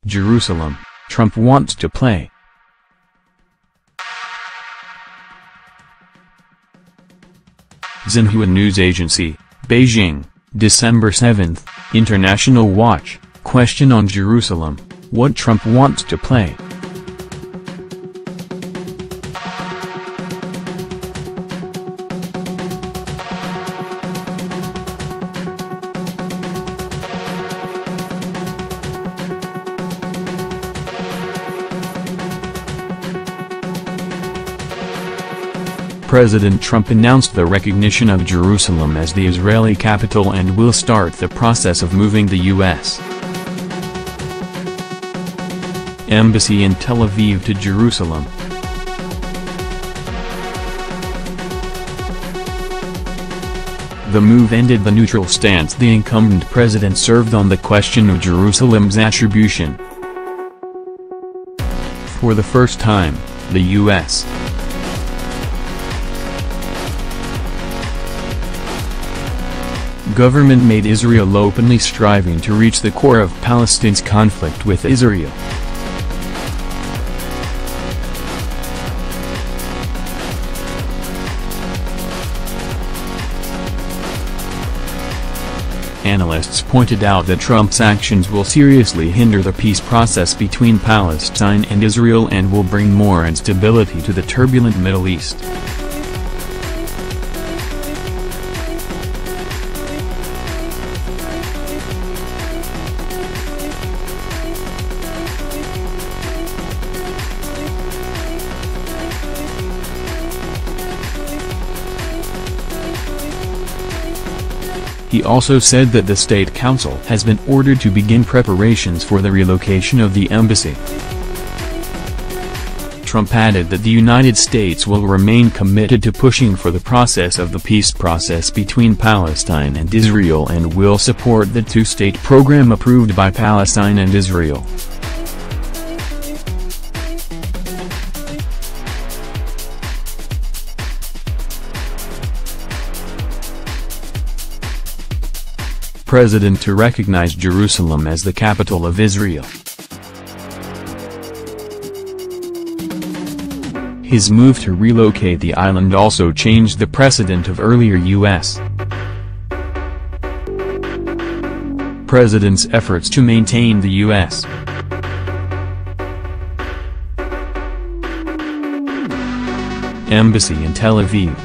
Jerusalem, Trump wants to play. Xinhua News Agency, Beijing, December 7, International Watch, question on Jerusalem, what Trump wants to play. President Trump announced the recognition of Jerusalem as the Israeli capital and will start the process of moving the U.S. Embassy in Tel Aviv to Jerusalem. The move ended the neutral stance the incumbent president served on the question of Jerusalem's attribution. For the first time, the U.S. government made Israel openly striving to reach the core of Palestine's conflict with Israel. Analysts pointed out that Trump's actions will seriously hinder the peace process between Palestine and Israel and will bring more instability to the turbulent Middle East. He also said that the State Council has been ordered to begin preparations for the relocation of the embassy. Trump added that the United States will remain committed to pushing for the process of the peace process between Palestine and Israel and will support the two-state program approved by Palestine and Israel. President to recognize Jerusalem as the capital of Israel. His move to relocate the island also changed the precedent of earlier U.S. president's efforts to maintain the U.S. embassy in Tel Aviv.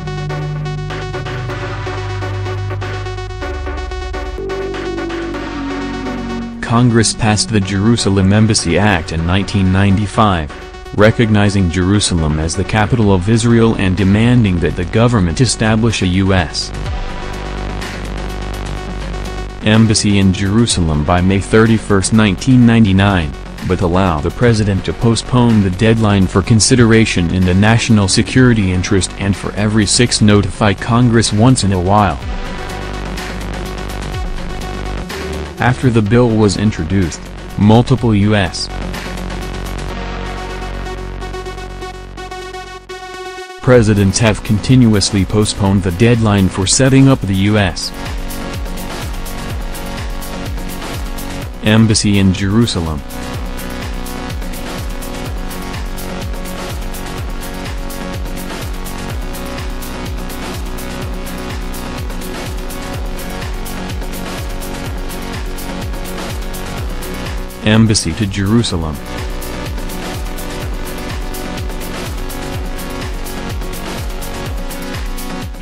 Congress passed the Jerusalem Embassy Act in 1995, recognizing Jerusalem as the capital of Israel and demanding that the government establish a U.S. embassy in Jerusalem by May 31, 1999, but allow the president to postpone the deadline for consideration in the national security interest and for every 6 notify Congress once in a while. After the bill was introduced, multiple U.S. presidents have continuously postponed the deadline for setting up the U.S. embassy in Jerusalem. Embassy to Jerusalem.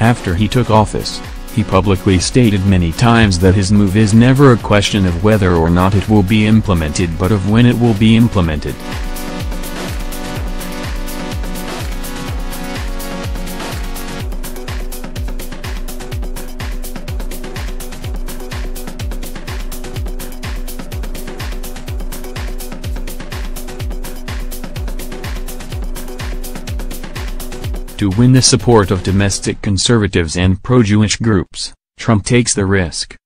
After he took office, he publicly stated many times that his move is never a question of whether or not it will be implemented but of when it will be implemented. To win the support of domestic conservatives and pro-Jewish groups, Trump takes the risk.